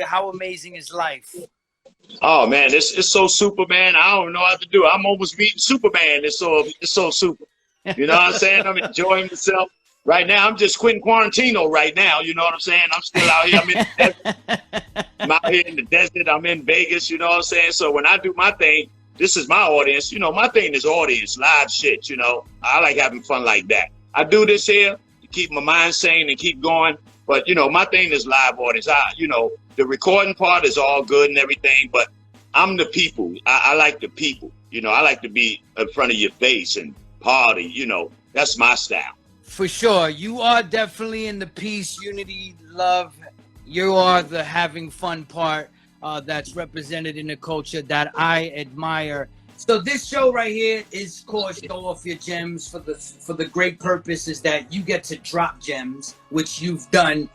How amazing is life? Oh man, it's so super, man. I don't know what to do. I'm almost meeting Superman. It's so super. You know what I'm saying? I'm enjoying myself. Right now, I'm just Quentin Quarantino right now. You know what I'm saying? I'm still out here. I'm out here in the desert. I'm in Vegas. You know what I'm saying? So when I do my thing, this is my audience. You know, my thing is audience, live shit. You know, I like having fun like that. I do this here to keep my mind sane and keep going. But, you know, my thing is live audience. You know, the recording part is all good and everything, but I'm the people. I like the people. You know, I like to be in front of your face and party. You know, that's my style. For sure. You are definitely in the peace, unity, love. You are the having fun part that's represented in the culture that I admire. So this show right here is called Show Off Your Gems for the great purpose is that you get to drop gems, which you've done,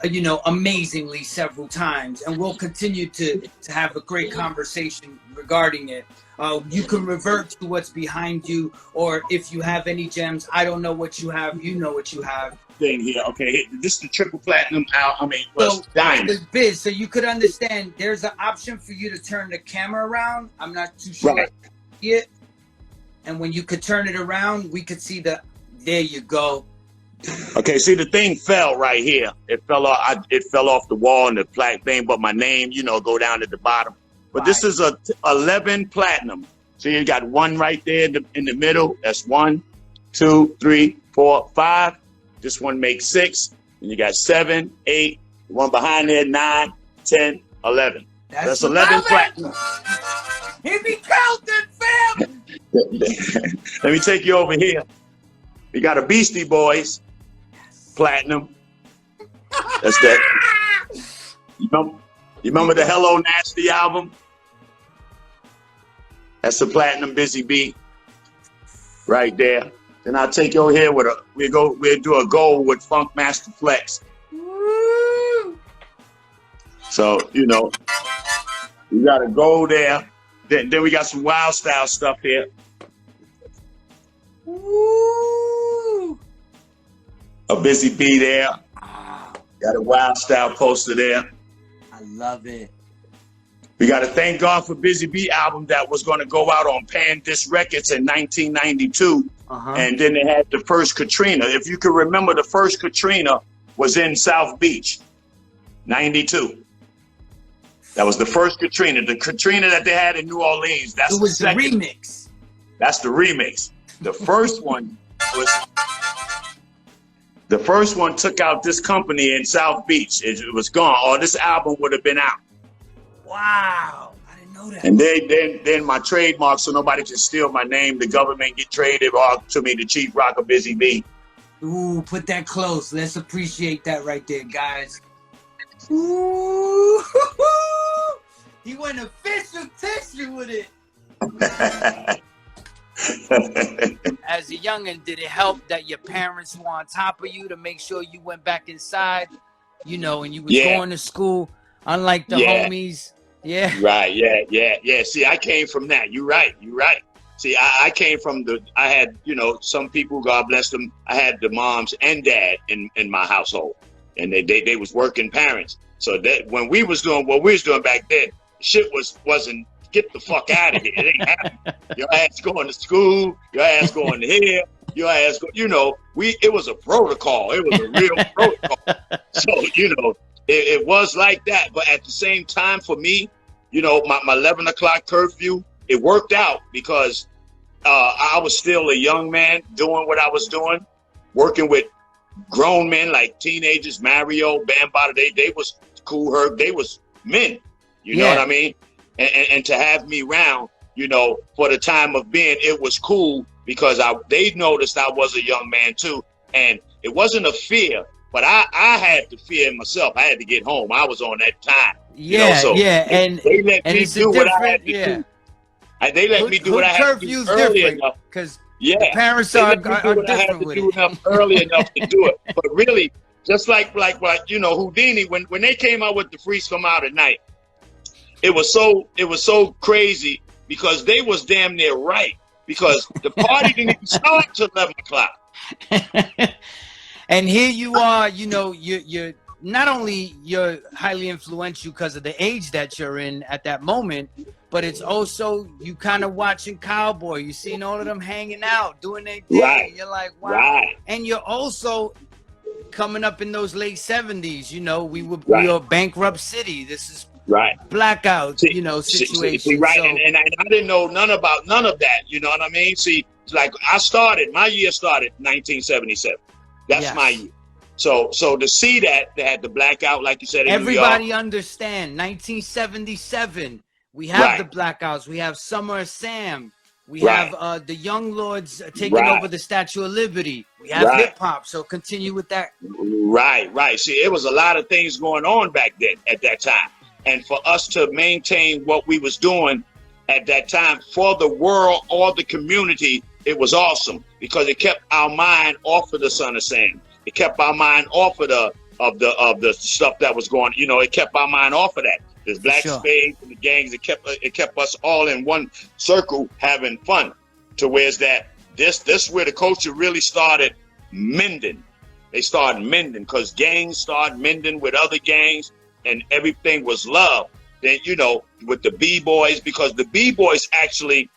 you know, amazingly several times. And we'll continue to have a great conversation regarding it. You can revert to what's behind you, or if you have any gems, I don't know what you have, you know what you have. Thing here, okay, this is the triple platinum out. I mean, plus diamond. Biz, so you could understand. There's an option for you to turn the camera around. I'm not too sure. Right. It, and when you could turn it around, we could see the. There you go. Okay, see the thing fell right here. It fell off. It fell off the wall and the plaque thing, but my name, you know, go down at the bottom. But this is a 11 platinum. So you got one right there in the middle. That's 1, 2, 3, 4, 5. This one makes 6. And you got 7, 8. The one behind there, 9, 10, 11. That's 11 platinum. He be counting, fam. Let me take you over here. We got a Beastie Boys platinum. That's that. You remember the Hello Nasty album? That's the platinum Busy Bee right there. Then I'll take you over here with we'll do a gold with Funk Master Flex. Woo! So, you know, we got a gold there. Then we got some wild style stuff here. Woo! A Busy Bee there. Got a wild style poster there. I love it. We got to thank God for Busy Bee album that was going to go out on Pan Disc Records in 1992. And then they had the first Katrina. If you can remember, the first Katrina was in South Beach, 92. That was the first Katrina. The Katrina that they had in New Orleans. That's the remix. That's the remix. The first one was... The first one took out this company in South Beach. It was gone, or this album would have been out. Wow, I didn't know that. And then my trademark, so nobody can steal my name. The government get traded off to me, the Chief Rocker Busy Bee. Ooh, put that close. Let's appreciate that right there, guys. Ooh, he went official tissue with it. As a youngin', did it help that your parents were on top of you to make sure you went back inside, you know, and you was going to school, unlike the homies? Yeah. Right. Yeah. See, I came from that. You're right. See, I came from I had, you know, some people, God bless them. I had the moms and dad in my household, and they was working parents. So that when we was doing what we was doing back then, shit wasn't get the fuck out of here. It ain't happening. Your ass going to school, your ass going to here, your ass go, you know, it was a protocol. It was a real protocol. So, you know, it was like that. But at the same time, for me, you know, my 11 o'clock curfew, it worked out because I was still a young man doing what I was doing, working with grown men like teenagers, Mario, Bambaataa. They was Kool Herc. They was men. You know what I mean? And to have me around, you know, for the time of being, it was cool because they noticed I was a young man too. And it wasn't a fear, but I had to fear myself. I had to get home. I was on that time. Yeah, you know, so and they let me do what I had to do. They let me do what I had to do early enough. Because the parents are different with it. Early enough to do it. But really, just like you know, Houdini, when they came out with the Freaks Come Out at Night, it was so crazy because they was damn near right, because the party didn't even start till 11 o'clock. And here you are, you know, you're not only you're highly influential because of the age that you're in at that moment, but it's also you kind of watching Cowboy. You seeing all of them hanging out, doing their thing. Right. You're like, wow. Right. And you're also coming up in those late 70s. You know, we were bankrupt city. This is blackout, you know, situation. See, right. So, and I didn't know none of that. You know what I mean? See, like my year started 1977. That's my year. So to see that they had the blackout, like you said, in everybody New York, understand 1977. We have the blackouts. We have Summer of Sam. We have the Young Lords taking over the Statue of Liberty. We have hip hop. So continue with that. Right. See, it was a lot of things going on back then at that time, and for us to maintain what we was doing at that time for the world or the community, it was awesome because it kept our mind off of the Son of Sam. It kept our mind off of the stuff that was going. You know, it kept our mind off of that. There's black spades and the gangs. It kept us all in one circle having fun. To where's that this where the culture really started mending. They started mending because gangs started mending with other gangs, and everything was love. Then you know with the B-boys, because the B-boys actually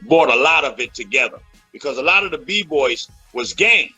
brought a lot of it together, because a lot of the B-boys was gangs.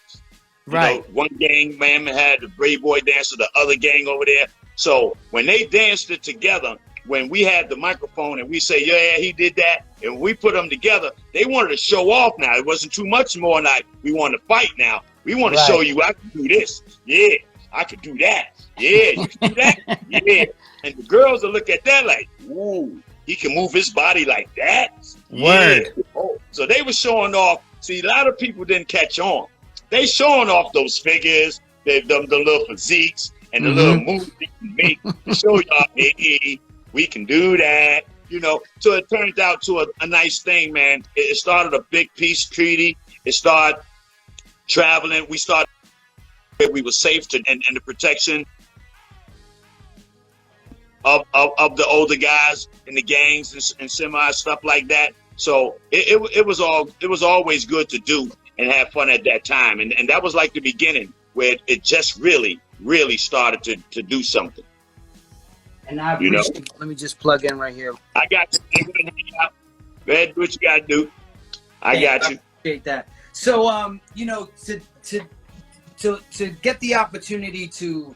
You know, one gang man had the Brave Boy dancer, the other gang over there. So when they danced it together, when we had the microphone and we say, yeah, he did that, and we put them together, they wanted to show off now. It wasn't too much more like we want to fight now. We want to show you I can do this. Yeah, I could do that. Yeah, you can do that. Yeah. And the girls will look at that like, ooh, he can move his body like that. Word. Yeah. Oh. So they were showing off. See, a lot of people didn't catch on. They showing off those figures, the little physiques, and the little moves they can make to show y'all, hey, we can do that. You know, so it turned out to a nice thing, man. It started a big peace treaty. It started traveling. We were safe and the protection of the older guys in the gangs and semi stuff like that. So it was always good to do and have fun at that time. And that was like the beginning where it just really started to do something. And I appreciate, let me just plug in right here. I got you. Go ahead, do what you got to do. I got you. I appreciate that. So, you know, to get the opportunity to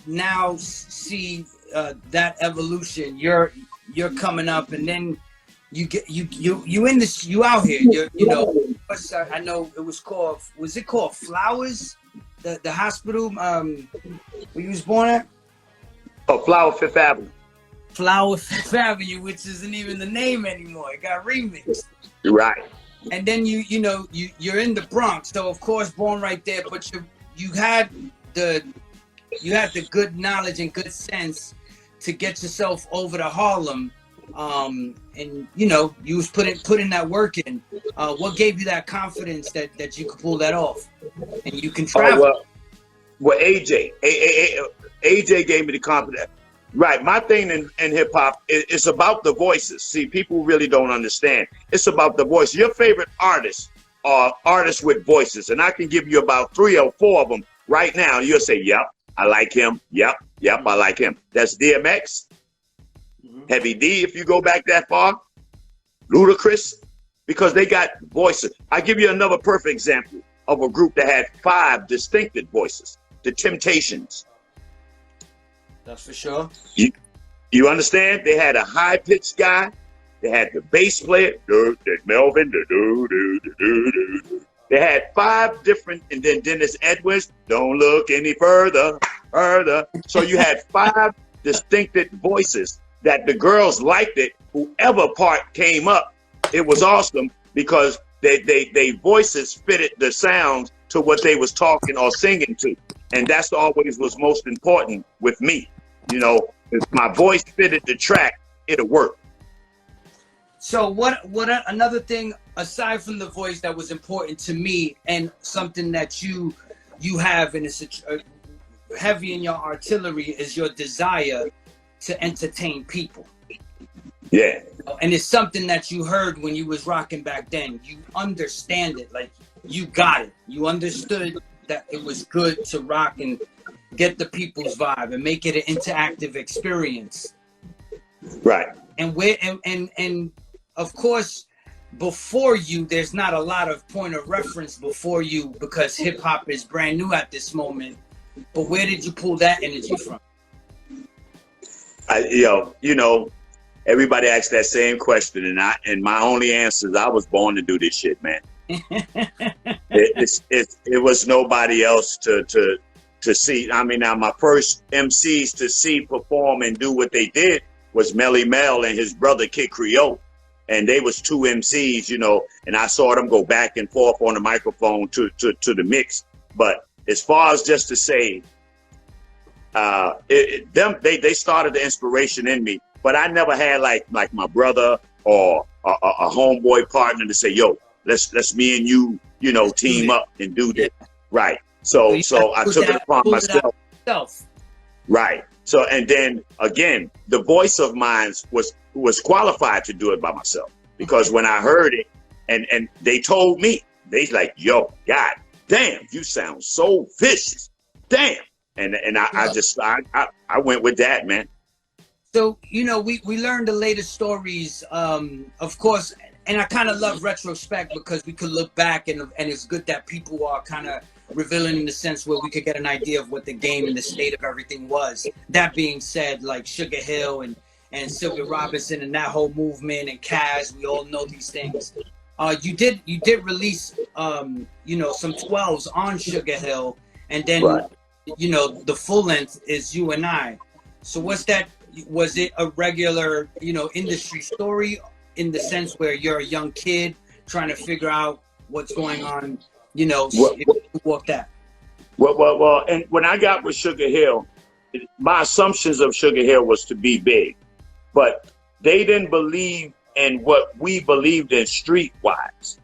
now see that evolution, you're coming up, and then you in this, you out here, you know, I know it was called Flowers, the hospital where you was born at? Oh, Flower Fifth Avenue. Flower Fifth Avenue, which isn't even the name anymore. It got remixed. Right. And then you're in the Bronx, so of course born right there, but you had the good knowledge and good sense to get yourself over to Harlem. And you know, you was putting that work in. What gave you that confidence that you could pull that off and you can travel? Well, AJ gave me the confidence. Right, my thing in hip hop is about the voices. See, people really don't understand. It's about the voice. Your favorite artists are artists with voices, and I can give you about 3 or 4 of them right now. You'll say, "Yep, I like him. Yep, I like him." That's DMX. Heavy D, if you go back that far, Ludacris, because they got voices. I give you another perfect example of a group that had 5 distinctive voices, the Temptations. That's for sure. You understand? They had a high-pitched guy. They had the bass player, Melvin, They had 5 different, and then Dennis Edwards, don't look any further. So you had 5 distinctive voices that the girls liked it. Whoever part came up, it was awesome because they voices fitted the sounds to what they was talking or singing to. And that's always was most important with me. You know, if my voice fitted the track, it'll work. So what another thing aside from the voice that was important to me, and something that you have in heavy in your artillery, is your desire to entertain people. Yeah. And it's something that you heard when you was rocking back then. You understand it, like you got it. You understood that it was good to rock and get the people's vibe and make it an interactive experience. Right. And and of course, before you, there's not a lot of point of reference before you because hip hop is brand new at this moment. But where did you pull that energy from? Everybody asks that same question, and my only answer is I was born to do this shit, man. it was nobody else to see. I mean, now my first MCs to see perform and do what they did was Melle Mel and his brother Kid Creole, and they was two MCs, and I saw them go back and forth on the microphone to the mix. But as far as just to say, they started the inspiration in me. But I never had like my brother or a homeboy partner to say, yo, let's me and you, team up and do this. Right. So I took it upon myself. Right. So, and then again, the voice of mine was qualified to do it by myself, because when I heard it and they told me, they like, yo, God damn, you sound so vicious. Damn. And I went with that, man. So, we learned the latest stories, of course, and I kind of love retrospect because we could look back and it's good that people are kind of revealing in the sense where we could get an idea of what the game and the state of everything was. That being said, like Sugar Hill and Sylvia Robinson and that whole movement and Caz, we all know these things. You did release, some 12s on Sugar Hill, and then, right. The full length is You and I. So what's that? Was it a regular, industry story in the sense where you're a young kid trying to figure out what's going on, walk that? Well, and when I got with Sugar Hill, my assumptions of Sugar Hill was to be big, but they didn't believe in what we believed in street-wise.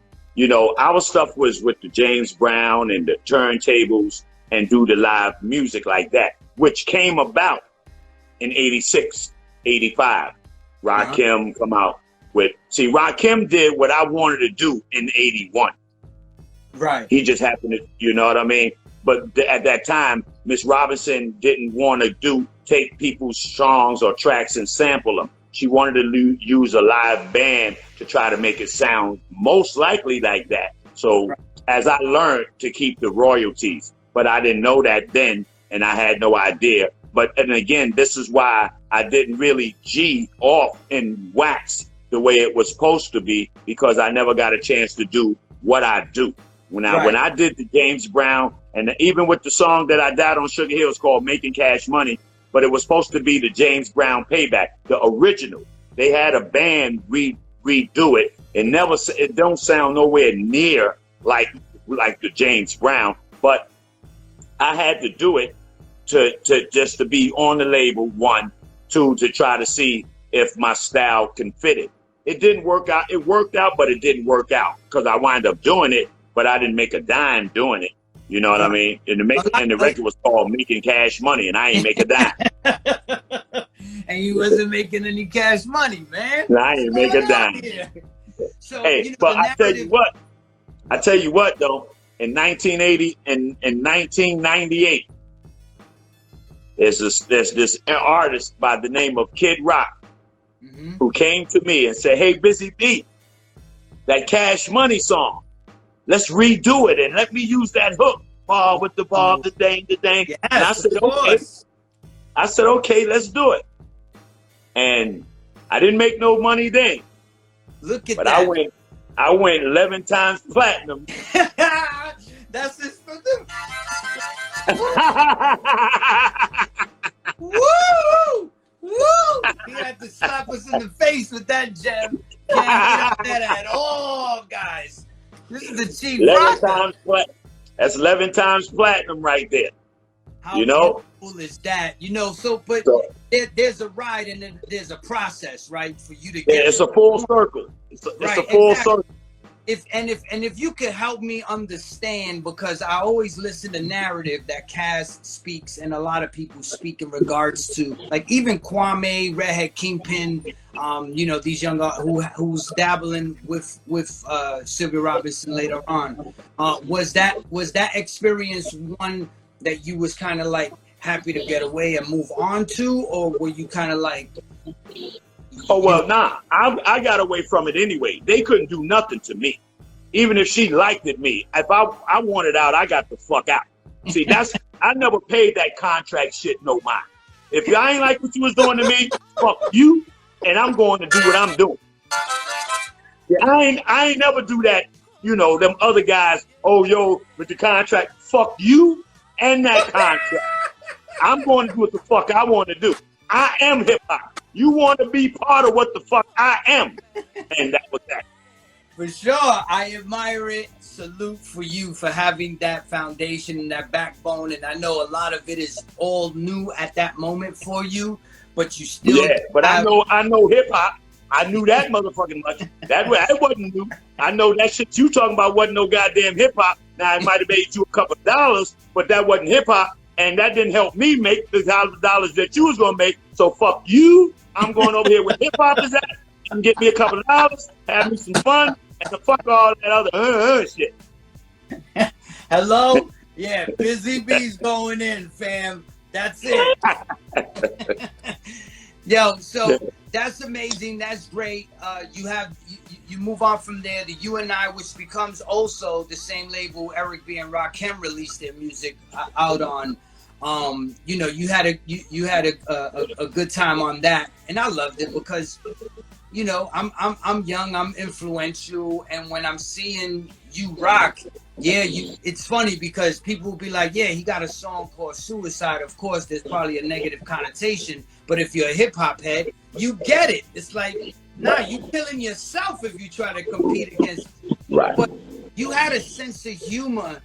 Our stuff was with the James Brown and the turntables and do the live music like that, which came about in 86, 85. Rakim come out with, Rakim did what I wanted to do in 81. Right. He just happened to, you know what I mean? But at that time, Miss Robinson didn't want to take people's songs or tracks and sample them. She wanted to use a live band to try to make it sound most likely like that. So as I learned to keep the royalties, but I didn't know that then, and I had no idea. And again, this is why I didn't really G off and wax the way it was supposed to be, because I never got a chance to do what I do. When I did the James Brown, and even with the song that I did on Sugar Hill, it's called Making Cash Money, but it was supposed to be the James Brown Payback, the original. They had a band redo it. It don't sound nowhere near like the James Brown, but I had to do it to be on the label, 1, 2, to try to see if my style can fit it. It didn't work out. It worked out, but it didn't work out because I wound up doing it, but I didn't make a dime doing it. You know what I mean? And the record was called Making Cash Money, and I ain't make a dime. And you wasn't making any cash money, man. I ain't make a dime. So, hey, but I tell you what, though, in 1980 and in 1998, there's this artist by the name of Kid Rock who came to me and said, "Hey, Busy B, that Cash Money song, let's redo it and let me use that hook, ball with the ball, the dang, the dang." Yes, and I said, "Okay." I said, "Okay, let's do it." And I didn't make no money then. Look at but that. But I went 11 times platinum. That's his. Woo! Woo! He had to slap us in the face with that gem. Can't get out that at all, guys. This is the chief. 11 times platinum. That's 11 times platinum right there. How cool is that? There's a ride and then there's a process, right, for you to get. Yeah, it's a full circle. It's a full circle. If you could help me understand, because I always listen to narrative that Caz speaks and a lot of people speak in regards to, like even Kwame, Redhead Kingpin, these young who's dabbling with Sylvia Robinson later on. Was that experience one that you was kind of like, happy to get away and move on to, or were you kind of like? Oh well, nah. I got away from it anyway. They couldn't do nothing to me, even if she liked it. Me, if I wanted out, I got the fuck out. See, that's I never paid that contract shit no mind. If I ain't like what you was doing to me, fuck you, and I'm going to do what I'm doing. Yeah, I ain't never do that. You know, them other guys, oh, yo, with the contract, fuck you and that contract. I'm going to do what the fuck I want to do. I am hip-hop. You want to be part of what the fuck I am. And that was that. For sure. I admire it. Salute for you for having that foundation and that backbone. And I know a lot of it is all new at that moment for you, but you still... Yeah, but I know hip-hop. I knew that motherfucking much. That wasn't new. I know that shit you talking about wasn't no goddamn hip hop. Now it might have made you a couple of dollars, but that wasn't hip hop, and that didn't help me make the dollars that you was gonna make. So fuck you. I'm going over here where hip hop is at. You can get me a couple of dollars, have me some fun, and the fuck all that other shit. Hello? Yeah, Busy Bees going in, fam. That's it. Yo, so that's amazing. That's great. You move on from there. The You and I, which becomes also the same label Eric B and Rakim released their music out on. You know, you had a good time on that, and I loved it because, you know, I'm young, I'm influential, and when I'm seeing you rock, yeah, it's funny because people will be like, yeah, he got a song called Suicide. Of course, there's probably a negative connotation, but if you're a hip hop head, you get it. It's like, nah, you killing yourself if you try to compete against. Right. But you had a sense of humor,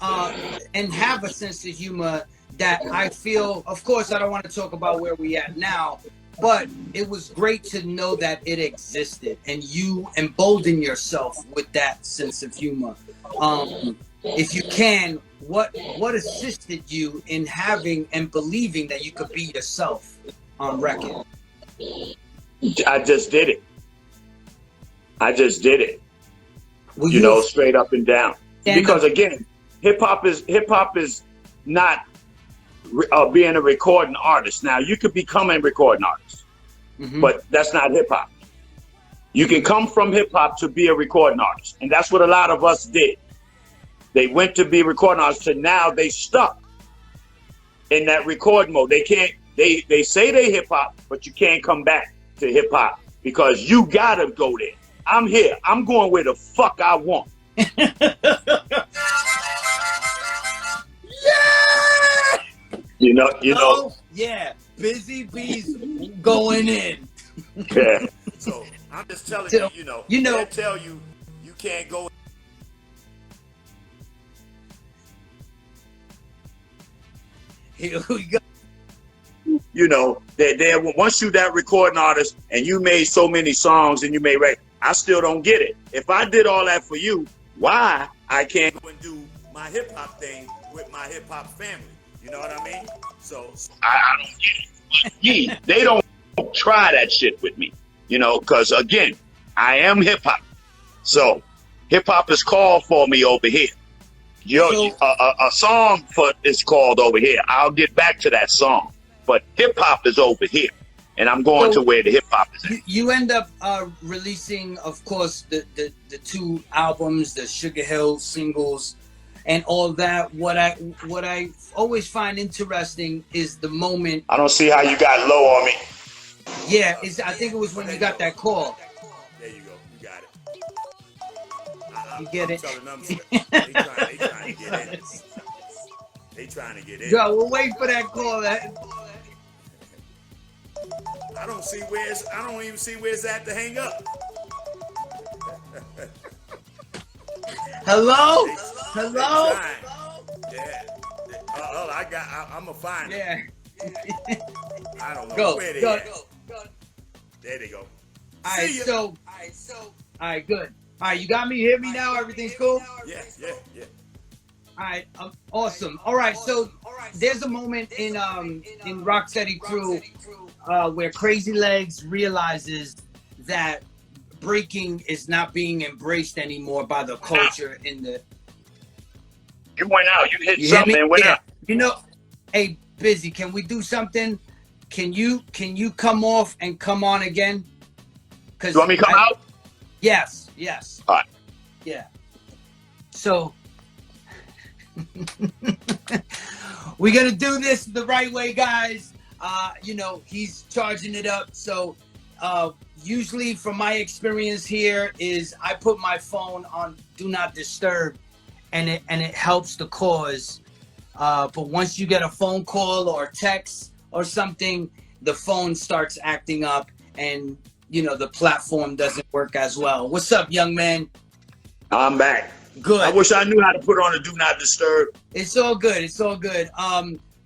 and have a sense of humor that I feel, of course, I don't want to talk about where we at now, but it was great to know that it existed and you embolden yourself with that sense of humor. If you can, what assisted you in having and believing that you could be yourself on record? I just did it. Well, you know, straight up and down. Because again, hip hop is not being a recording artist. Now you could become a recording artist, but that's not hip hop. You can come from hip hop to be a recording artist, and that's what a lot of us did. They went to be recording artists, and now they stuck in that recording mode. They can't. They say they hip hop, but you can't come back to hip hop because you gotta go there. I'm here. I'm going where the fuck I want. You know. Yeah, Busy Bees going in. Yeah. So I'm just telling you know, tell you can't go. Here we go. You know, once you that recording artist and you made so many songs and you made I still don't get it. If I did all that for you, why I can't go and do my hip hop thing with my hip hop family? You know what I mean? So I don't get it. They don't try that shit with me, you know, because again, I am hip hop. So hip hop is called for me over here. A song is called over here. I'll get back to that song, but hip hop is over here, and I'm going to where the hip hop is at. You end up releasing, of course, the two albums, the Sugarhill singles, and all that. What I always find interesting is the moment. I don't see how you got low on me. Yeah, I think it was when you got that call. There you go. You got it. You get it. They trying to get in. They trying to get in. Yo, we'll wait for that call. I don't even see where it's at to hang up. Hello? Hello? Yeah. I'm gonna find it. Yeah. I don't know where they at. There they go. All right, good. All right, you got me? Hear me now? Everything's cool? Yeah. All right, awesome. All right, so there's a moment in Rocksteady Crew where Crazy Legs realizes that breaking is not being embraced anymore by the culture in the... You went out. You hit something and went out. You know, hey, busy. Can we do something? Can you come off and come on again? You want me to come out? Yes. All right. Yeah. So we're gonna do this the right way, guys. You know, he's charging it up. So usually from my experience here is I put my phone on do not disturb and it helps the cause. But once you get a phone call or text or something, the phone starts acting up and you know the platform doesn't work as well. What's up, young man? I'm back. Good. I wish I knew how to put on a do not disturb. It's all good. It's all good.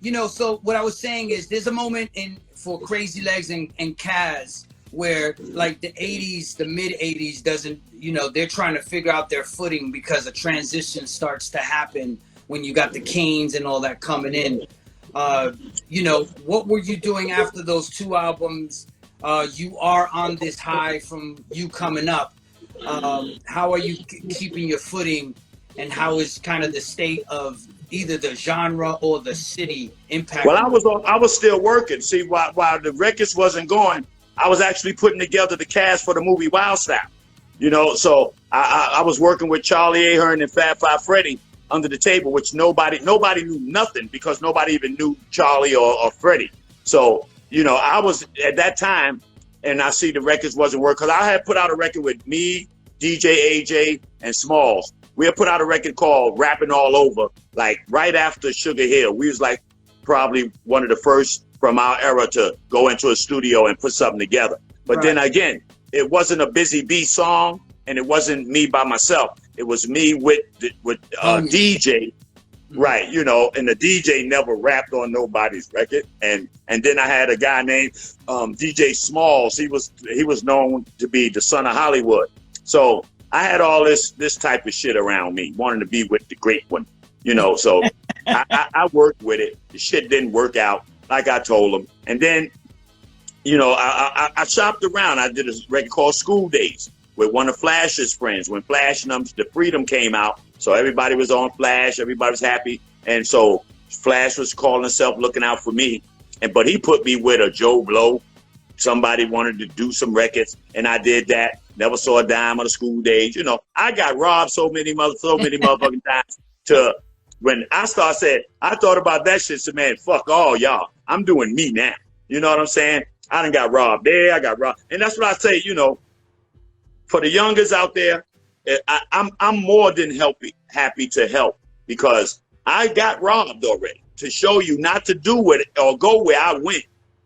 You know, so what I was saying is there's a moment for Crazy Legs and Caz where like the 80s, the mid 80s doesn't, you know, they're trying to figure out their footing because a transition starts to happen when you got the Canes and all that coming in. You know, what were you doing after those 2 albums? You are on this high from you coming up. How are you keeping your footing, and how is kind of the state of either the genre or the city impacting? Well, I was still working. See, while the records wasn't going, I was actually putting together the cast for the movie Wild Style. You know, so I was working with Charlie Ahern and Fab Five Freddy under the table, which nobody knew nothing because nobody even knew Charlie or Freddie. So, you know, I was at that time, and I see the records wasn't working because I had put out a record with me, DJ AJ, and Smalls. We had put out a record called Rappin All Over, like right after Sugarhill. We was like probably one of the first from our era to go into a studio and put something together. But then again, it wasn't a Busy Bee song, and it wasn't me by myself. It was me with DJ, right? You know, and the DJ never rapped on nobody's record. And then I had a guy named DJ Smalls. He was known to be the son of Hollywood. So I had all this type of shit around me, wanting to be with the great one, you know. So I worked with it. The shit didn't work out like I told him. And then, you know, I shopped around. I did a record called School Days with one of Flash's friends when Flash and the Freedom came out. So everybody was on Flash. Everybody was happy. And so Flash was calling himself looking out for me. But he put me with a Joe Blow. Somebody wanted to do some records, and I did that. Never saw a dime on the School Days. You know, I got robbed so many motherfucking times to when I said, I thought about that shit. So, man, fuck all y'all. I'm doing me now. You know what I'm saying? I done got robbed there. I got robbed. And that's what I say, you know, for the youngers out there, I'm more than happy to help because I got robbed already to show you not to do it or go where I went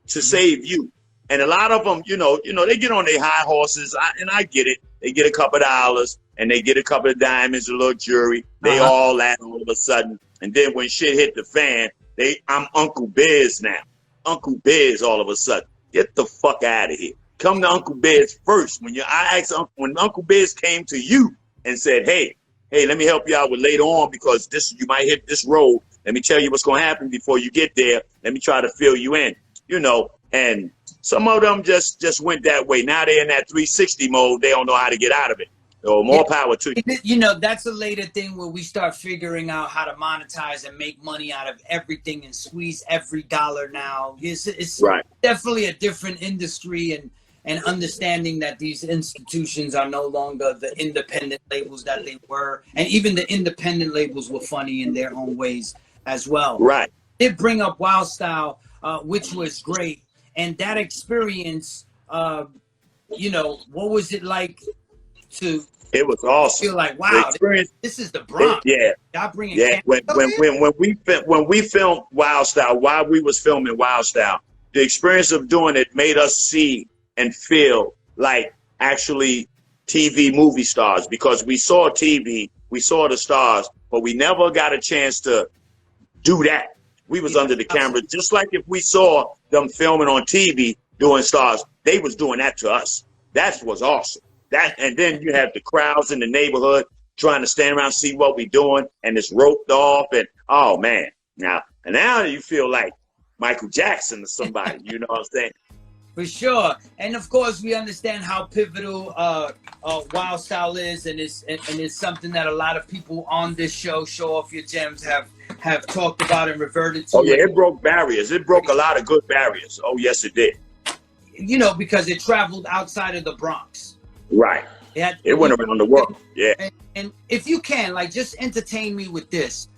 to save you. And a lot of them, you know, they get on their high horses, and I get it. They get a couple of dollars, and they get a couple of diamonds, a little jewelry. They all that all of a sudden. And then when shit hit the fan, I'm Uncle Biz now. Uncle Biz all of a sudden. Get the fuck out of here. Come to Uncle Biz first. When Uncle Biz came to you and said, hey, let me help you out with later on because you might hit this road. Let me tell you what's going to happen before you get there. Let me try to fill you in, you know, and some of them just went that way. Now they're in that 360 mode. They don't know how to get out of it. So more power to you. You know, that's a later thing where we start figuring out how to monetize and make money out of everything and squeeze every dollar now. It's right. Definitely a different industry and understanding that these institutions are no longer the independent labels that they were. And even the independent labels were funny in their own ways as well. Right. They bring up Wild Style, which was great. And that experience, you know, what was it like to? It was awesome. Feel like, wow, this is the Bronx. Y'all bringing when we filmed Wild Style, while we was filming Wild Style, the experience of doing it made us see and feel like actually TV movie stars because we saw TV, we saw the stars, but we never got a chance to do that. We was under the camera, just like if we saw them filming on TV doing stars, they was doing that to us. That was awesome. And then you have the crowds in the neighborhood trying to stand around and see what we doing, and it's roped off, and oh man, now you feel like Michael Jackson or somebody. You know what I'm saying? For sure, and of course we understand how pivotal Wild Style is, and it's something that a lot of people on this show, Show Off Your Gems, have have talked about and reverted to. Oh yeah, it broke barriers. It broke a lot of good barriers. Oh yes, it did. You know, because it traveled outside of the Bronx. Right. It went around the world. Yeah. And if you can, like, just entertain me with this.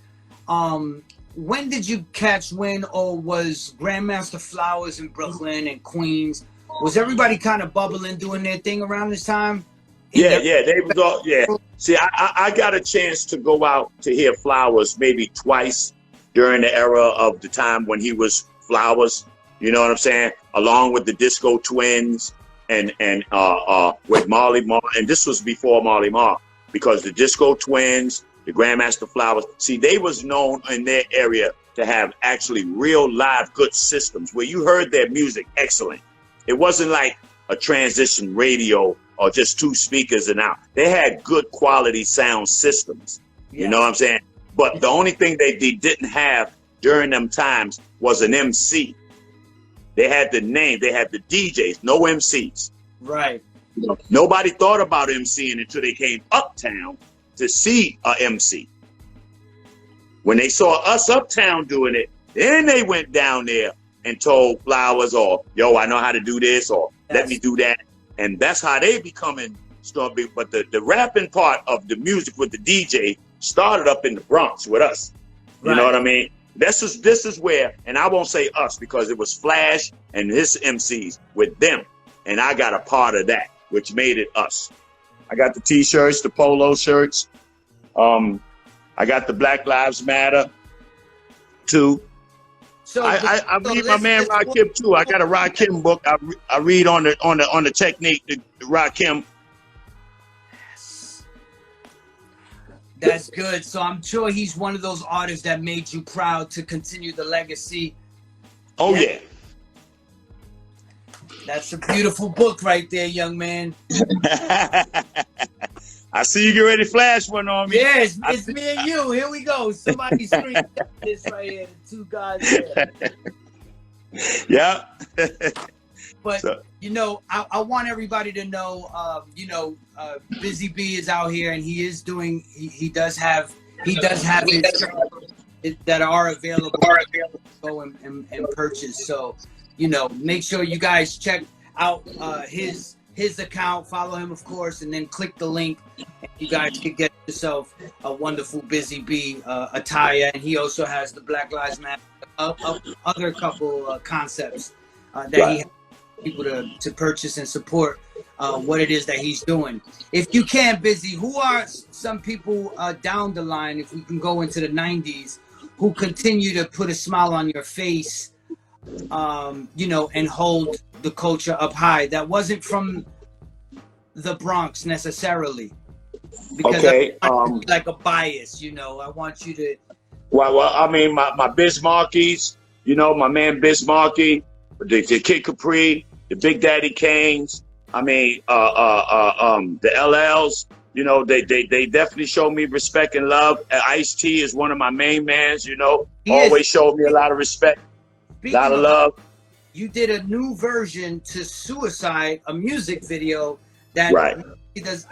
When did you catch wind, or was Grandmaster Flowers in Brooklyn and Queens? Was everybody kind of bubbling, doing their thing around this time? Yeah, they was all, yeah. See, I got a chance to go out to hear Flowers maybe twice during the era of the time when he was Flowers. You know what I'm saying? Along with the Disco Twins and with Marley Marl, and this was before Marley Marl, because the Disco Twins, the Grandmaster Flowers, see, they was known in their area to have actually real live good systems where you heard their music excellent. It wasn't like a transition radio or just two speakers and out. They had good quality sound systems. You know what I'm saying? But the only thing they didn't have during them times was an MC. They had the name, they had the DJs, no MCs. Right. You know, nobody thought about MCing until they came uptown to see a MC. When they saw us uptown doing it, then they went down there and told Flowers, or yo, I know how to do this, or let me do that. And that's how they becoming strong. But the rapping part of the music with the DJ started up in the Bronx with us. You know what I mean? This is where, and I won't say us because it was Flash and his MCs with them. And I got a part of that, which made it us. I got the T-shirts, the polo shirts. I got the Black Lives Matter too. So I read my man Rakim too. I got a Rakim book. I read on the technique, the Rakim. That's good. So I'm sure he's one of those artists that made you proud to continue the legacy. Oh yeah. That's a beautiful book right there, young man. I see you get ready to flash one on me. Yeah, it's me and you. Here we go. Somebody scream this right here. The two guys here. Yeah. But you know, I want everybody to know, Busy Bee is out here, and he is doing. He does have his that are available. Go and purchase. So, you know, make sure you guys check out his account, follow him, of course, and then click the link, and you guys can get yourself a wonderful Busy Bee attire. And he also has the Black Lives Matter, other couple concepts that he has people to purchase and support what it is that he's doing. If you can, Busy, who are some people down the line, if we can go into the 90s, who continue to put a smile on your face, and hold the culture up high, that wasn't from the Bronx necessarily? Because I want like a bias, I want you to. Well, I mean, my Bismarckies, my man Bismarcky, the Kid Capri, the Big Daddy Kanes. I mean, the LLs. They definitely showed me respect and love. Ice-T is one of my main mans. Always showed me a lot of respect, a lot of love. You did a new version to Suicide, a music video that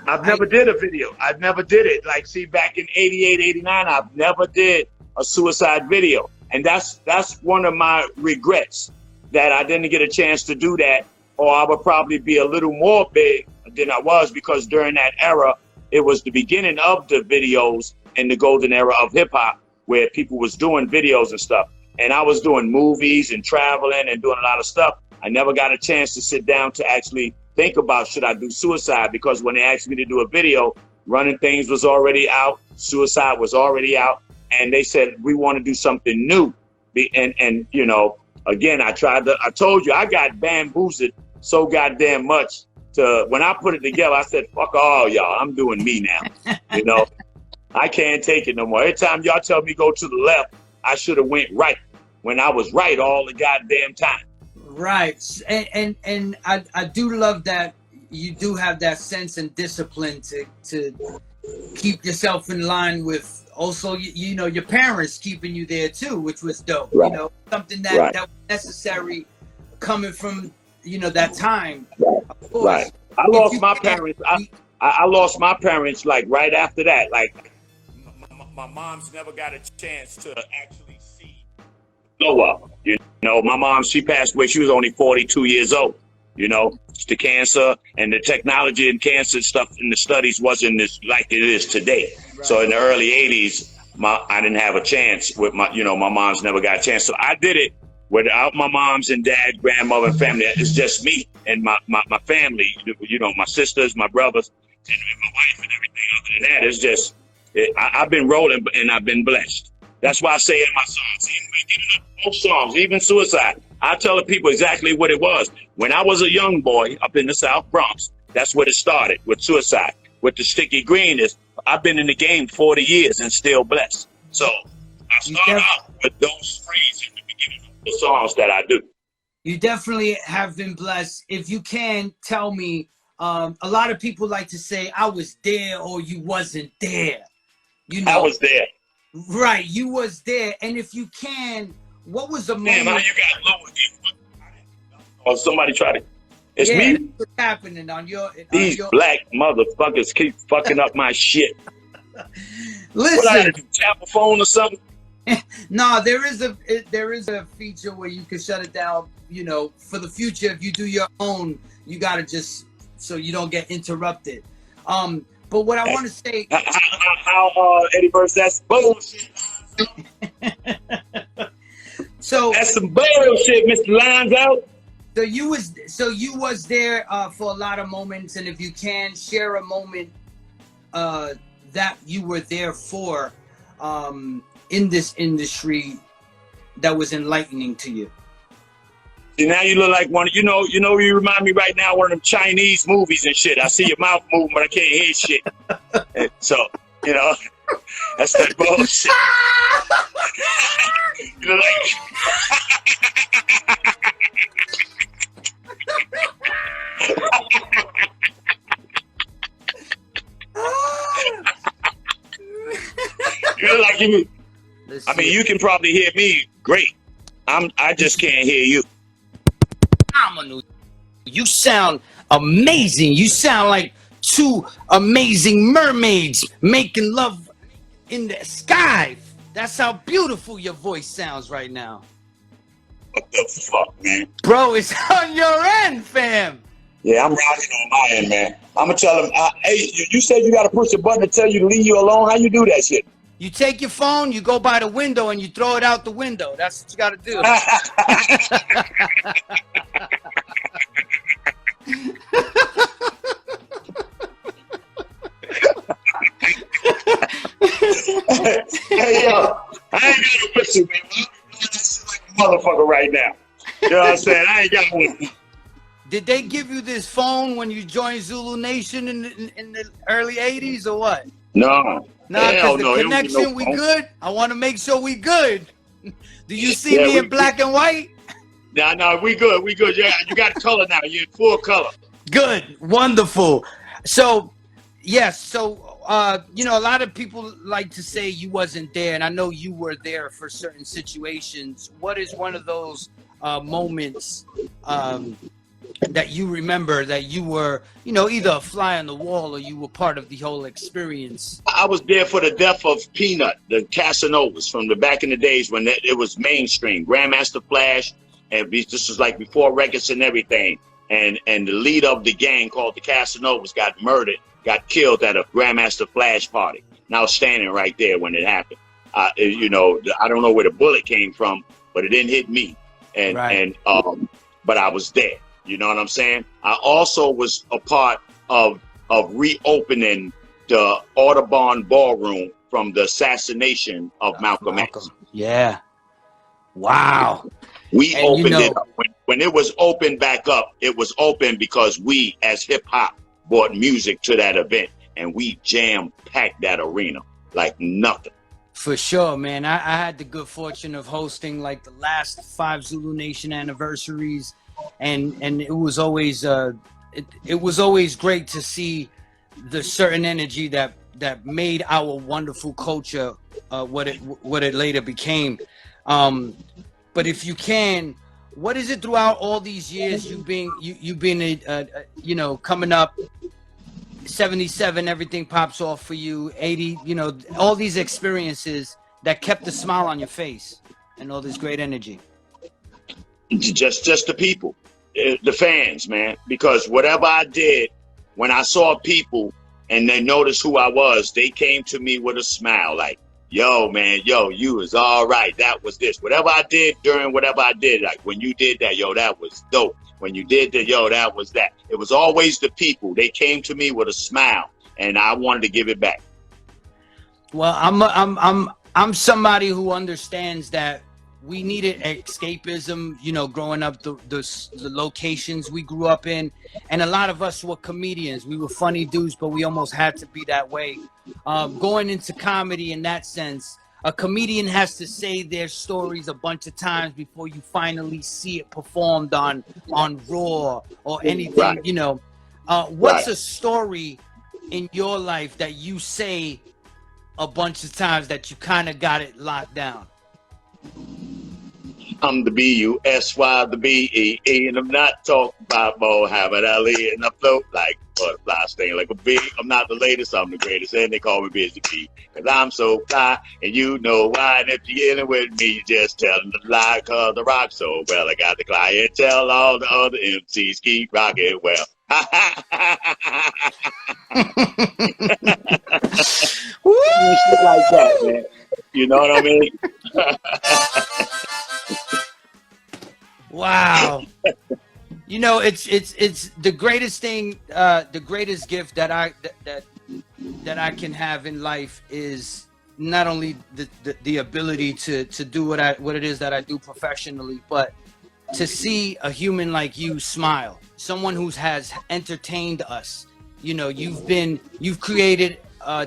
I've never did a video. I've never did it. Like, see, back in 88, 89, I've never did a Suicide video. And that's one of my regrets, that I didn't get a chance to do that, or I would probably be a little more big than I was, because during that era, it was the beginning of the videos and the golden era of hip hop, where people was doing videos and stuff. And I was doing movies and traveling and doing a lot of stuff. I never got a chance to sit down to actually think about, should I do Suicide? Because when they asked me to do a video, Running Things was already out, Suicide was already out, and they said, we want to do something new. And again, I told you, I got bamboozled so goddamn much when I put it together, I said, fuck all y'all, I'm doing me now. I can't take it no more. Every time y'all tell me go to the left, I should have went right, when I was right all the goddamn time. Right. And I do love that you do have that sense and discipline to keep yourself in line with also, your parents keeping you there too, which was dope. Right. Something that was necessary coming from, that time. Right. Of course. Right. I lost my parents. I lost my parents like right after that. Like my mom's never got a chance to actually see blow up. You know, my mom, she passed away. She was only 42 years old. You know, the cancer and the technology and cancer stuff in the studies wasn't as like it is today. Right. So in the early 80s, I didn't have a chance with my, you know, my mom's never got a chance. So I did it without my moms and dad, grandmother, and family. It's just me and my family, you know, my sisters, my brothers, and my wife and everything. Other than that, it's just, I've been rolling and I've been blessed. That's why I say in my songs, even both songs, even Suicide, I tell the people exactly what it was. When I was a young boy up in the South Bronx, that's where it started with Suicide. With the Sticky Green is, I've been in the game 40 years and still blessed. So I start out with those phrases in the beginning of the songs that I do. You definitely have been blessed. If you can tell me, a lot of people like to say, I was there or you wasn't there. You know, I was there. Right, you was there. And if you can, what was the moment? Damn, how you got low again? Or somebody try to. It's me. What's happening on your? These black motherfuckers keep fucking up my shit. Listen, what I do, tap a phone or something? No, there is a feature where you can shut it down. You know, for the future, if you do your own, you gotta just so you don't get interrupted. But what I want to say, how Eddie Burst, that's bullshit. So that's some bullshit, Mr. Lines Out. So you was there for a lot of moments, and if you can share a moment that you were there for in this industry that was enlightening to you. See, now you look like one. You know, you remind me right now of one of them Chinese movies and shit. I see your mouth moving, but I can't hear shit. So, you know, that's that bullshit. You look like. You look like you. I mean, you can probably hear me great. I just can't hear you. You sound amazing. You sound like two amazing mermaids making love in the sky. That's how beautiful your voice sounds right now. What the fuck, man? Bro, it's on your end, fam. Yeah, I'm riding on my end, man. I'm gonna tell him, hey, you said you gotta push a button to tell you to leave you alone. How you do that shit? You take your phone, you go by the window, and you throw it out the window. That's what you gotta do. Hey, yo, I ain't got no picture, man. I'm doing this shit like a motherfucker right now. You know what I'm saying? I ain't got one. Did they give you this phone when you joined Zulu Nation in the early 80s or what? No. Nah, because the connection, we good? I want to make sure we good. Do you see me in black and white? No, we good. We good. Yeah, you got color now. You're in full color. Good. Wonderful. So, yes. So, you know, a lot of people like to say you wasn't there, and I know you were there for certain situations. What is one of those moments that you remember that you were, you know, either a fly on the wall or you were part of the whole experience? I was there for the death of Peanut, the Casanovas from the back in the days when it was mainstream. Grandmaster Flash, and this was like before records and everything. And the leader of the gang called the Casanovas got murdered, got killed at a Grandmaster Flash party. And I was standing right there when it happened. You know, I don't know where the bullet came from, but it didn't hit me. But I was there. You know what I'm saying? I also was a part of reopening the Audubon Ballroom from the assassination of Malcolm X. Yeah. Wow. We opened it up. When it was opened back up, it was open because we, as hip hop, brought music to that event, and we jam-packed that arena like nothing. For sure, man. I had the good fortune of hosting like the last 5 Zulu Nation anniversaries. And it was always it was always great to see the certain energy that made our wonderful culture what it later became. But if you can, what is it throughout all these years you've been you know, coming up, 77, everything pops off for you. 80, you know, all these experiences that kept the smile on your face and all this great energy. Just the people, the fans, man. Because whatever I did, when I saw people and they noticed who I was, they came to me with a smile, like, yo, man, yo, you was all right. That was this. Whatever I did during whatever I did, like when you did that, yo, that was dope. When you did that, yo, that was that. It was always the people. They came to me with a smile, and I wanted to give it back. Well, I'm somebody who understands that we needed escapism, you know, growing up, the locations we grew up in. And a lot of us were comedians. We were funny dudes, but we almost had to be that way. Going into comedy in that sense, a comedian has to say their stories a bunch of times before you finally see it performed on Raw or anything, right. You know. What's right. A story in your life that you say a bunch of times that you kind of got it locked down? I'm the B-U-S-Y, the B-E-E, and I'm not talking about Muhammad Ali, and I float like butterfly, sting like a bee. I'm not the latest, I'm the greatest, and they call me Busy Bee, because I'm so fly, and you know why, and if you're in it with me, you just telling the lie, because I rock so well. I got the clientele, all the other MCs keep rocking well. Shit like that, man. You know what I mean? Wow. You know, it's the greatest thing, the greatest gift that I can have in life is not only the ability to do what it is that I do professionally, but to see a human like you smile, someone who has entertained us. You know, you've created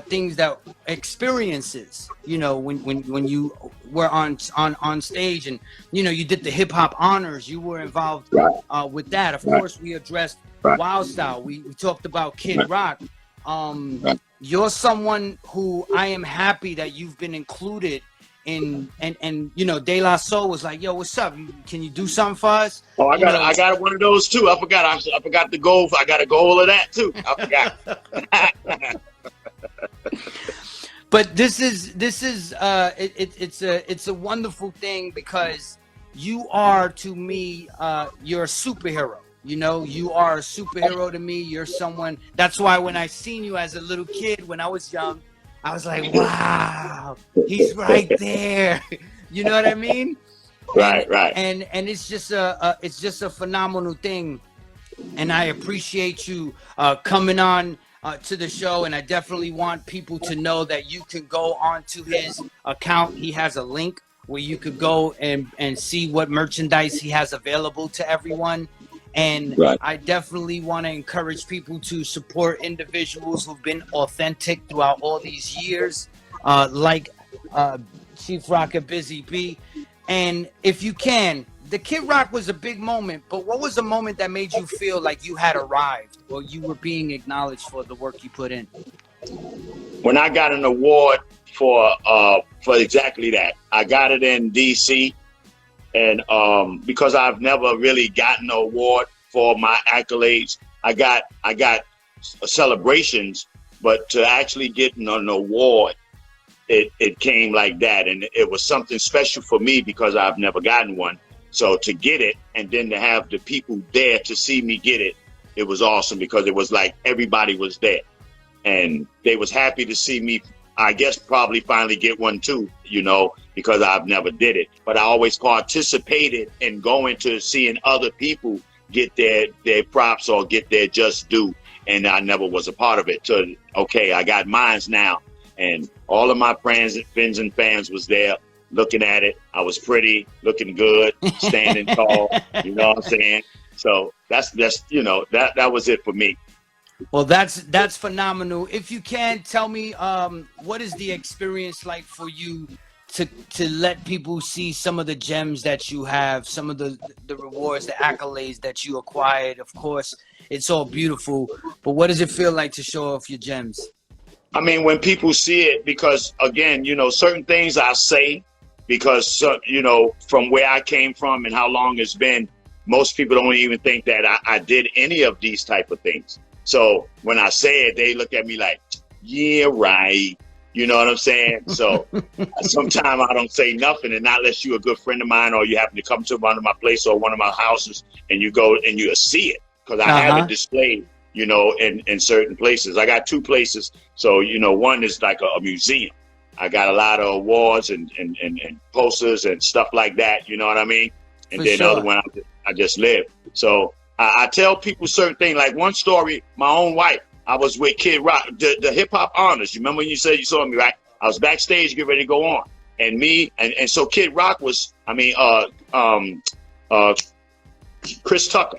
things that experiences, you know, when you were on stage, and you know, you did the hip hop honors, you were involved with that. Of course, we addressed Wild Style. We talked about Kid Rock. You're someone who I am happy that you've been included in, and you know, De La Soul was like, yo, what's up? Can you do something for us? Oh, I got one of those too. I forgot the goal. I got a goal of that too. I forgot. But this is it's a wonderful thing, because you are, to me, you're a superhero. You know, you are a superhero to me. You're someone. That's why when I seen you as a little kid when I was young, I was like, wow, he's right there. You know what I mean? Right. And it's just a phenomenal thing, and I appreciate you coming on to the show. And I definitely want people to know that you can go onto his account. He has a link where you could go and see what merchandise he has available to everyone. And I definitely want to encourage people to support individuals who've been authentic throughout all these years, like Chief Rock and Busy Bee. And if you can, the Kid Rock was a big moment, but what was the moment that made you feel like you had arrived, or you were being acknowledged for the work you put in? When I got an award for exactly that, I got it in DC. And because I've never really gotten an award for my accolades, I got celebrations, but to actually get an award, it came like that. And it was something special for me because I've never gotten one. So to get it, and then to have the people there to see me get it, it was awesome, because it was like everybody was there. And they was happy to see me, I guess, probably finally get one too, you know, because I've never did it. But I always participated in going to seeing other people get their props or get their just due. And I never was a part of it. So, okay, I got mines now. And all of my friends and fans was there looking at it. I was pretty, looking good, standing tall, you know what I'm saying? So that's you know, that was it for me. Well, that's phenomenal. If you can tell me, what is the experience like for you to let people see some of the gems that you have, some of the rewards, the accolades that you acquired? Of course, it's all beautiful, but what does it feel like to show off your gems? I mean, when people see it, because again, you know, certain things I say, because, you know, from where I came from and how long it's been, most people don't even think that I did any of these type of things. So when I say it, they look at me like, yeah, right. You know what I'm saying? So sometimes I don't say nothing, and not unless you're a good friend of mine or you happen to come to one of my place or one of my houses and you go and you see it. Because I have it displayed, you know, in certain places. I got 2 places. So, you know, one is like a museum. I got a lot of awards and posters and stuff like that. You know what I mean? And For then sure. the other one, I just live. So I tell people certain things. Like one story, my own wife, I was with Kid Rock, the hip hop honors. You remember when you said you saw me, right? I was backstage, getting ready to go on. And me, and so Kid Rock was, Chris Tucker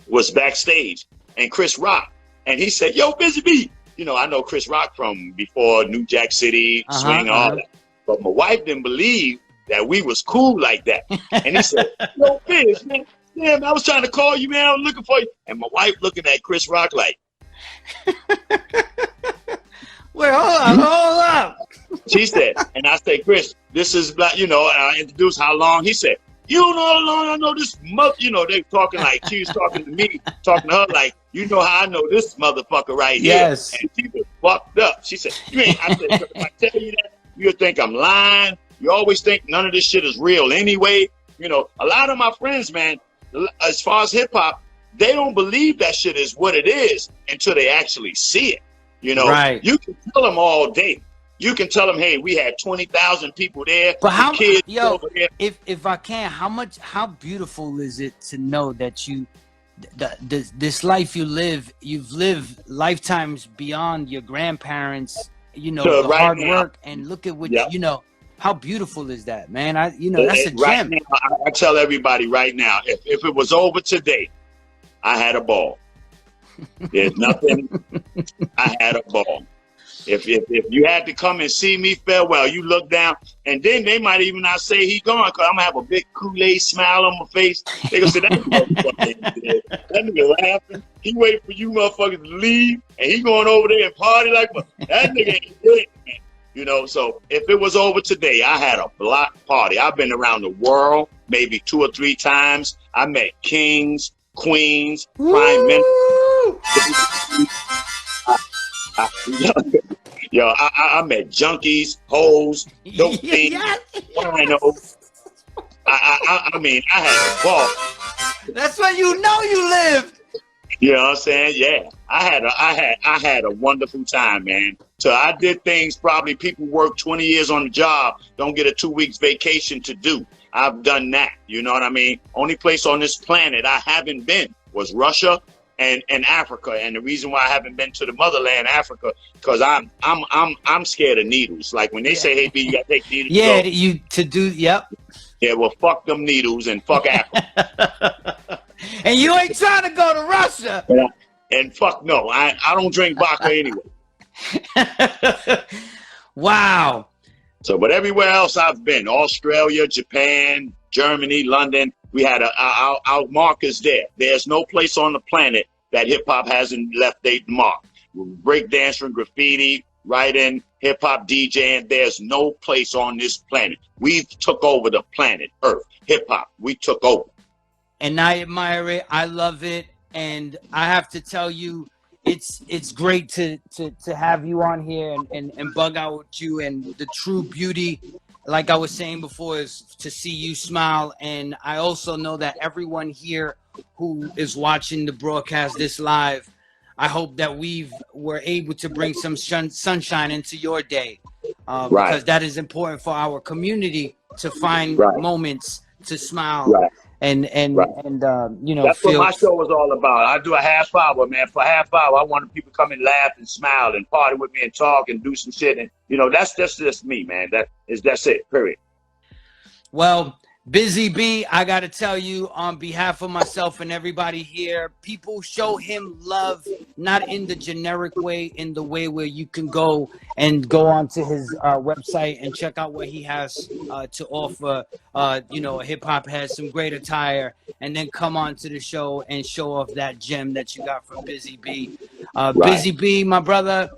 was backstage, and Chris Rock. And he said, yo, Busy Bee. You know, I know Chris Rock from before New Jack City, Swing, all that. But my wife didn't believe that we was cool like that. And he said, yo, Biz, man, damn, I was trying to call you, man. I was looking for you. And my wife looking at Chris Rock like, wait, hold up. She said, and I said, Chris, this is black, you know, and I introduced how long. He said, you don't know how long I know this mother, you know, they talking like, she was talking to me, talking to her like, you know how I know this motherfucker right here. Yes. And she was fucked up. She said, you ain't, I said, if I tell you that, you'll think I'm lying. You always think none of this shit is real anyway. You know, a lot of my friends, man, as far as hip hop, they don't believe that shit is what it is until they actually see it. You know, right. You can tell them all day. You can tell them, hey, we had 20,000 people there. But how, kids yo, over there. if I can, how beautiful is it to know that this life you've lived lifetimes beyond your grandparents, you know, So the right hard now, work, and look at what, you know, how beautiful is that, man? That's a right gem. now, I tell everybody right now, if it was over today, I had a ball. There's nothing. I had a ball. If you had to come and see me, farewell. You look down, and then they might even not say he gone, because I'm gonna have a big Kool-Aid smile on my face. They gonna say that nigga laughing. He waiting for you motherfuckers to leave, and he going over there and party like that nigga ain't dead, man. You know, so if it was over today, I had a block party. I've been around the world maybe 2 or 3 times. I met kings, queens, prime ministers. Yo, I met junkies, hoes, dope things, winos. I mean, I had a ball. That's when you know you lived. You know what I'm saying? Yeah, I had a wonderful time, man. So I did things probably people work 20 years on the job, don't get a 2 weeks vacation to do. I've done that. You know what I mean? Only place on this planet I haven't been was Russia and Africa. And the reason why I haven't been to the motherland, Africa, because I'm scared of needles. Like when they say, hey, B, you gotta take needles. Yeah, so, yep. Yeah, well, fuck them needles and fuck Africa. And you ain't trying to go to Russia. And fuck no, I don't drink vodka anyway. Wow. So, but everywhere else I've been, Australia, Japan, Germany, London, we had our markers there. There's no place on the planet that hip hop hasn't left their mark. Breakdancing, graffiti, writing, hip hop DJing. There's no place on this planet. We took over the planet Earth. Hip hop, we took over. And I admire it. I love it. And I have to tell you, it's great to have you on here and bug out with you. And the true beauty, like I was saying before, is to see you smile. And I also know that everyone here who is watching the broadcast this live, I hope that we're able to bring some sunshine into your day, because that is important for our community to find moments to smile. And you know, that's what my show was all about. I do a half hour, man. For a half hour, I want people to come and laugh and smile and party with me and talk and do some shit. And you know, that's just me, man. That's it. Period. Well, Busy Bee, I got to tell you, on behalf of myself and everybody here, people show him love, not in the generic way, in the way where you can go onto his website and check out what he has to offer. You know, hip hop has some great attire, and then come on to the show and show off that gem that you got from Busy Bee. Busy Bee, my brother,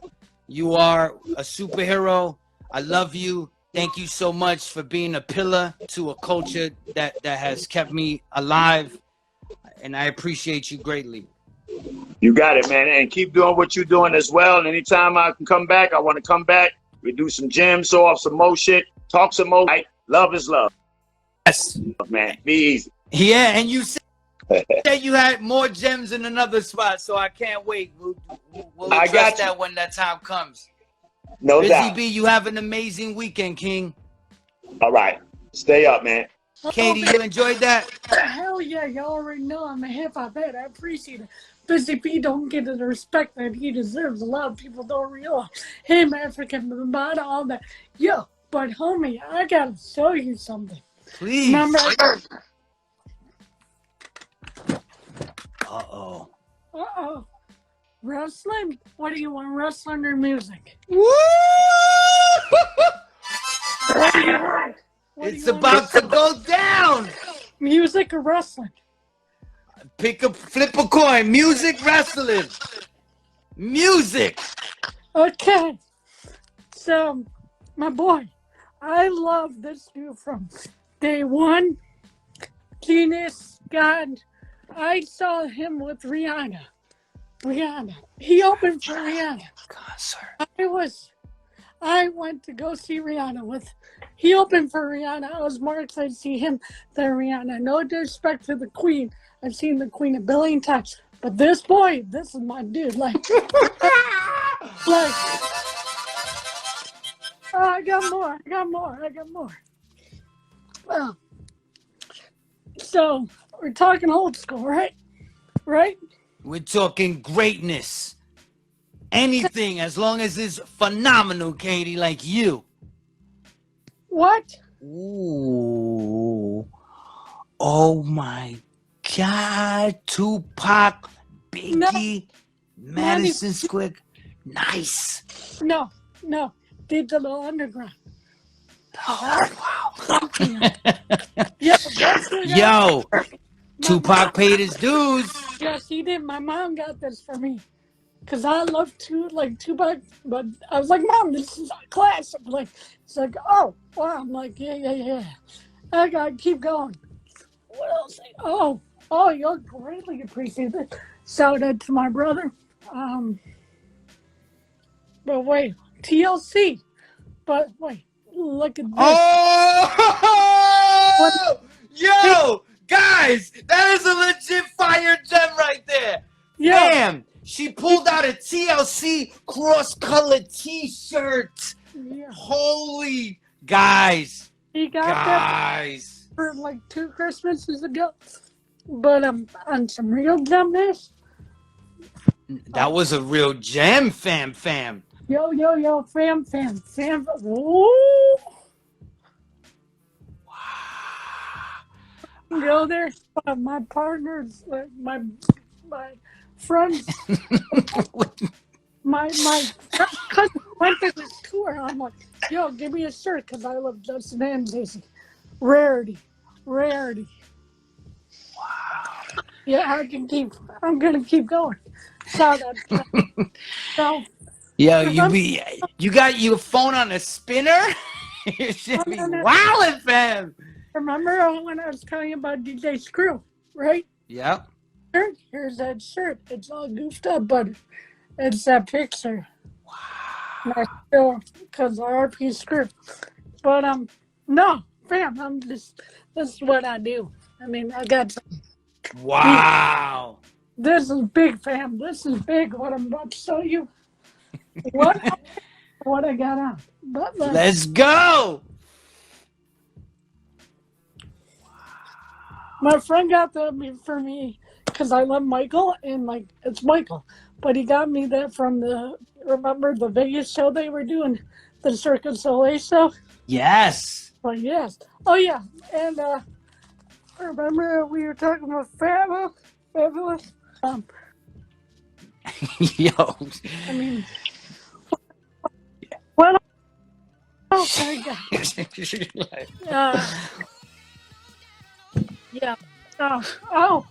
you are a superhero. I love you. Thank you so much for being a pillar to a culture that has kept me alive, and I appreciate you greatly. You got it, man. And keep doing what you're doing as well. And anytime I can come back, I want to come back. We do some gems, show off some more shit, talk some more. Right? Love is love. Yes. Man, be easy. Yeah, and you said you had more gems in another spot, so I can't wait. We'll address that when that time comes. No Busy doubt. B, you have an amazing weekend, King. All right. Stay up, man. Katie, you enjoyed that? Hell yeah, you already know I'm a hip-hop head. I appreciate it. Busy P don't get the respect that he deserves. A lot of people don't realize him, Afrika Bambaataa, all that. Yo, but homie, I gotta show you something. Please. Remember? Uh-oh. Uh-oh. Wrestling? What do you want, wrestling or music? Woo! It's about to go down. Music or wrestling? Flip a coin. Music, wrestling. Music. Okay. So, my boy, I love this dude from day one. Genius, God. I saw him with Rihanna. He opened for Rihanna. Concert. I went to go see Rihanna he opened for Rihanna. I was more excited to see him than Rihanna. No disrespect to the Queen. I've seen the Queen a billion times. But this boy, this is my dude. I got more. Well, so we're talking old school, right? Right? We're talking greatness. Anything, as long as it's phenomenal, Katie, like you. What? Ooh. Oh my God. Tupac, Biggie, Madison Square. Nice. No. Digital Underground. Oh, wow. Yo, Tupac paid his dues. Yes, he did. My mom got this for me. Because I love Tupac, but I was like, Mom, this is a classic. It's like, oh, wow. I'm like, yeah. I gotta keep going. What else? Oh, you'll greatly appreciate it. Shout out to my brother. But wait, TLC. But wait, look at this. Oh! Yo, guys, that is a legit fire gem right there. Yeah. Damn. She pulled out a TLC cross-colored T-shirt. Yeah. Holy guys! He got that for 2 Christmases ago. But on some real dumbness. That was a real gem, fam. Yo, fam. Ooh. Wow. Go there. My partners, my friends, my cousin went to this tour. I'm like, yo, give me a shirt because I love Justin and Daisy. Rarity. Wow. Yeah, I'm gonna keep going. Shout out. So, yo, you got your phone on a spinner? You should be wildin', fam. Remember when I was telling you about DJ Screw, right? Yep. Here's that shirt. It's all goofed up, but it's that picture. Wow. Because RP Screw. But no, fam, this is what I do. I mean, I got some. Wow. This is big, fam. This is big. What I'm about to show you. What I got on. But let's go. My friend got that for me because I love Michael and it's Michael, but he got me that from remember the Vegas show they were doing, the Cirque du Soleil show. Yes. Well, yes. Oh yeah, and remember we were talking about fabulous. Yo. I mean, what else I got? Yeah. Oh.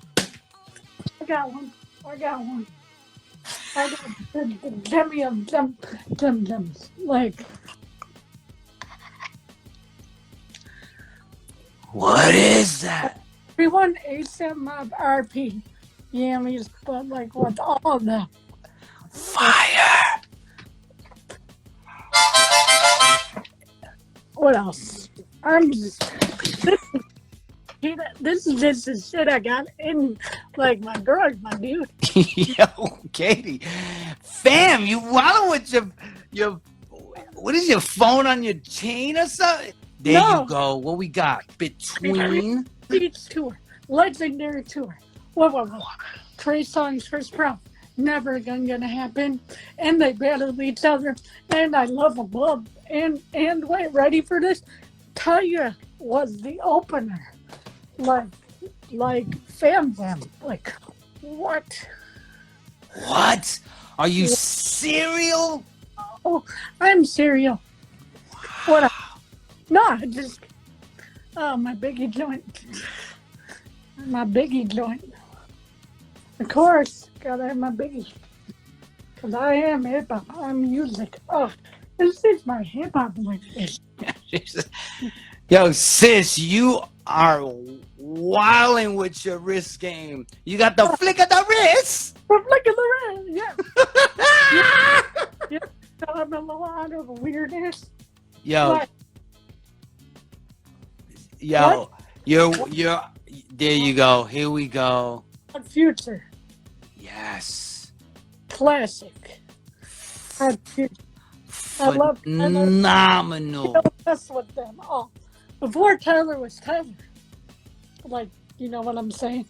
I got one. I got the Demi of Dems. What is that? Everyone ASAP Mob RP. yammies, but like with all of them. Fire. What else? I'm just this is just the shit I got in like my drugs, my dude. Yo, Katie, fam, you wildin' with your what is your phone on your chain or something? There No. you go. What we got? Between Beach tour, legendary tour. Whoa. Trey Songz first prom. Never gonna happen. And they battled each other. And I love them both. And wait, ready for this? Taya was the opener. Like Fam. Like what? what? Are you serial? Oh, I'm cereal. What? No, I just my biggie joint. My biggie joint. Of course, gotta have my biggie. Cause I am hip hop. I'm music. Oh, this is my hip hop language. Yo, sis, you are wilding with your wrist game. You got the flick of the wrist. But look at the rest. Yeah. I'm a lot of weirdness. Yo, Like, yo, you're. There you go. Here we go. Future. Yes. Classic. I love Phenomenal. don't mess with them all. Before Tyler was Tyler. Like, you know what I'm saying?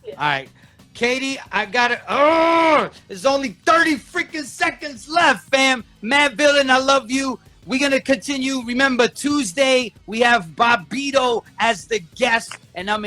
All right. Katie, I got it. Oh, there's only 30 freaking seconds left, fam. Matt Villain, I love you. We're going to continue. Remember, Tuesday, we have Bobito as the guest, and I'm